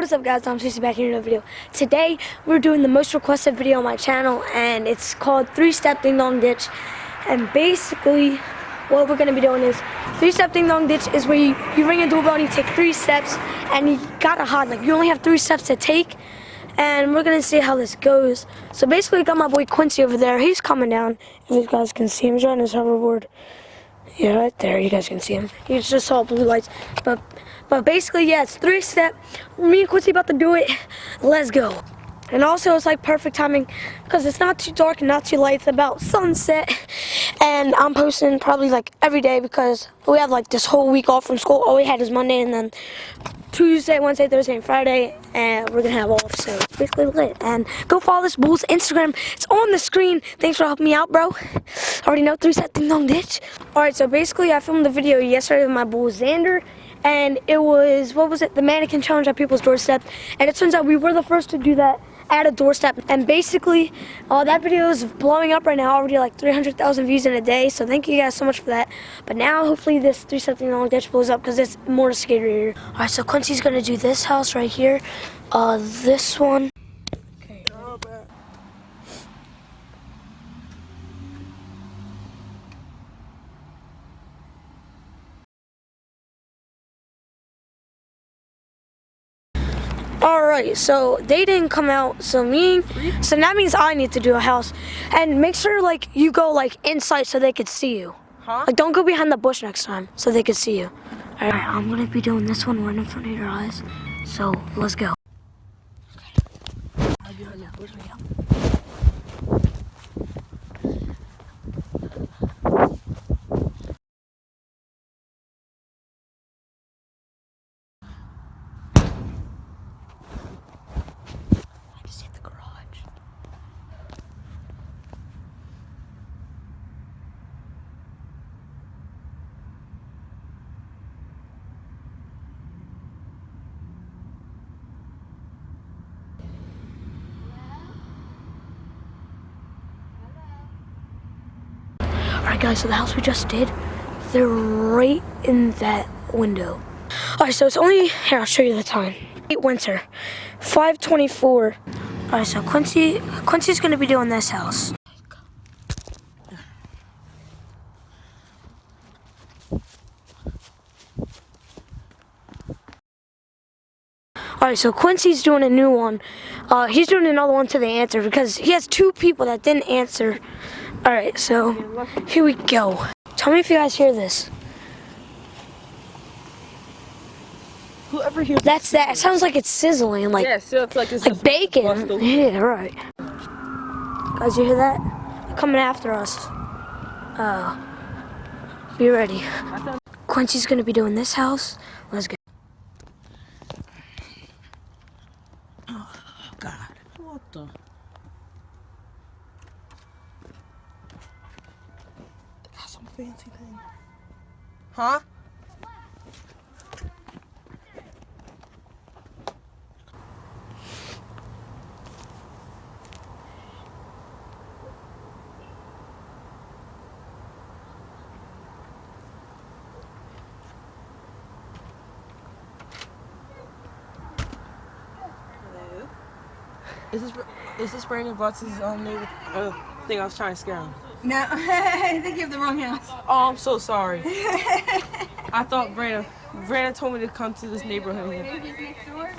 what is up guys, I'm Stacey back here in another video. Today we're doing the most requested video on my channel and it's called 3-Step Ding Dong Ditch. And basically what we're going to be doing is 3-Step Ding Dong Ditch is where you ring a doorbell and you take 3 steps and you gotta hide. Like you only have 3 steps to take and we're going to see how this goes. So basically I got my boy Quincy over there. He's coming down. If you guys can see him, he's riding his hoverboard. Yeah, right there, you guys can see him. He just saw blue lights. But basically, yeah, it's 3-step. Me and Quincy about to do it. Let's go. And also, it's like perfect timing because it's not too dark and not too light. It's about sunset. And I'm posting probably like every day because we have like this whole week off from school. All we had is Monday and then Tuesday, Wednesday, Thursday, and Friday. And we're going to have off. So it's basically lit. And go follow this bull's Instagram. It's on the screen. Thanks for helping me out, bro. Already know 3-Step Ding Dong Ditch. Alright, so basically I filmed the video yesterday with my bull Xander. And it was, what was it? The mannequin challenge at people's doorstep. And it turns out we were the first to do that at a doorstep. And basically, that video is blowing up right now, already like 300,000 views in a day. So thank you guys so much for that. But now, hopefully this 3-Step Ding Dong Ditch blows up because it's more scarier. Alright, so Quincy's gonna do this house right here. This one. Okay. Alright, so they didn't come out, so that means I need to do a house. And make sure like you go like inside so they could see you. Huh? Like don't go behind the bush next time so they could see you. Alright, I'm gonna be doing this one right in front of your eyes. So let's go. Alright guys, so the house we just did, they're right in that window. Alright, so it's only, here I'll show you the time. Late winter, 5:24. Alright, so Quincy's gonna be doing this house. Alright, so Quincy's doing a new one. He's doing another one to the answer because he has 2 people that didn't answer. Alright, so here we go. Tell me if you guys hear this. Whoever hears that, it sounds like it's sizzling, like, yeah, so it's like bacon. Yeah, right. Guys, you hear that? They're coming after us. Be ready. Quincy's gonna be doing this house. Let's go. Oh, God. What the? They got some fancy thing. Huh? Is this Brandon Butts' neighbor? I think I was trying to scare him. No, I think you have the wrong house. Oh, I'm so sorry. I thought Brandon told me to come to this neighborhood here. Maybe he's next door?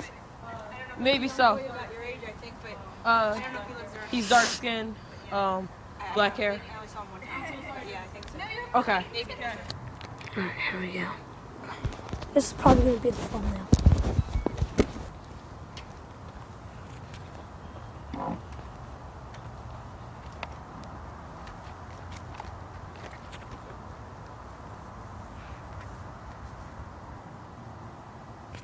Maybe so. About your age, I think, but I don't know if he lives there. He's dark skinned, black hair. I only saw him one time, but yeah, I think so. Okay. Maybe. Alright, here we go. This is probably gonna be the thumbnail.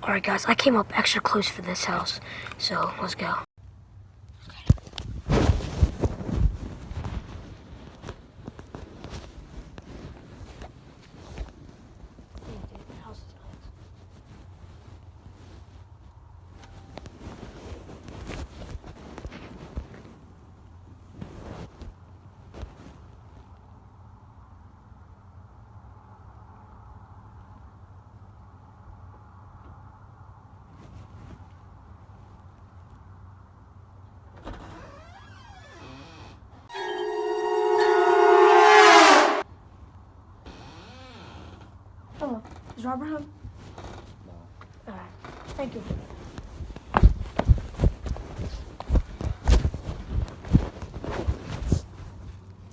Alright guys, I came up extra close for this house, so let's go. job, Raham? Alright, thank you.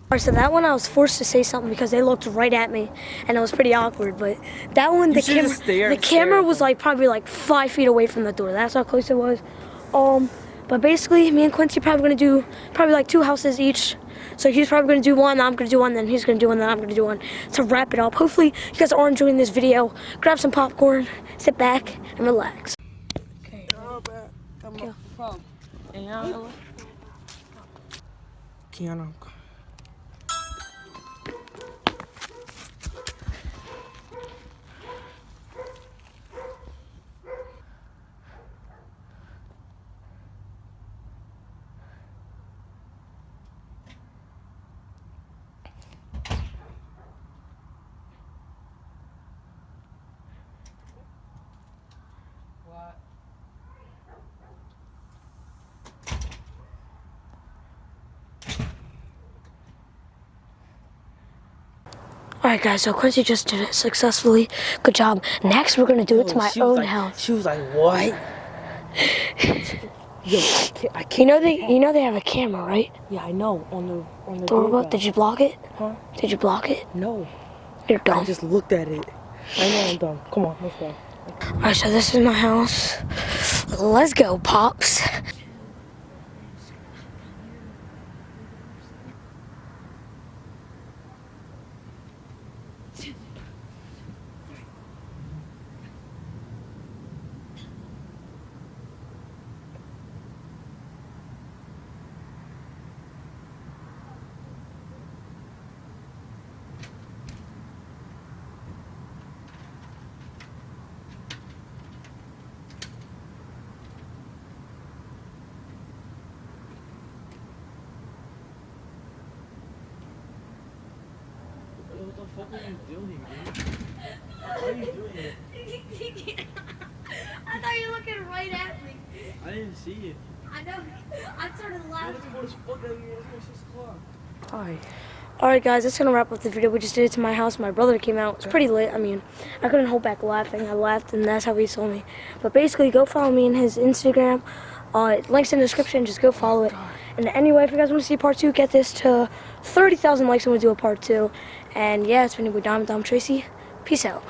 Alright, so that one I was forced to say something because they looked right at me, and it was pretty awkward. But that one, the camera was like probably like 5 feet away from the door. That's how close it was. But basically, me and Quincy probably gonna do like 2 houses each. So he's probably gonna do one, I'm gonna do one, then he's gonna do one, then I'm gonna do one to wrap it up. Hopefully, you guys are enjoying this video. Grab some popcorn, sit back, and relax. Okay. Kiana. Alright guys, so Quincy just did it successfully. Good job. Next, we're gonna do it to my own house. She was like, what? Yo, I can't. You know they have a camera, right? Yeah, I know. On the Doorbell. Did you block it? Huh? Did you block it? No. You're dumb. I just looked at it. I know I'm dumb. Come on, let's go. Alright, so this is my house. Let's go, Pops. What the fuck are you doing, dude? Why are you doing it? I thought you were looking right at me. I didn't see it. I know. I started laughing. It's 6 o'clock. Hi. Alright guys, that's gonna wrap up the video. We just did it to my house. My brother came out. It's pretty lit. I mean, I couldn't hold back laughing. I laughed and that's how he saw me. But basically, go follow me in his Instagram. Links in the description. Just go follow it. And anyway, if you guys want to see part 2, get this to 30,000 likes and we'll do a part 2. And yeah, it's been your boy Dom Tracy. Peace out.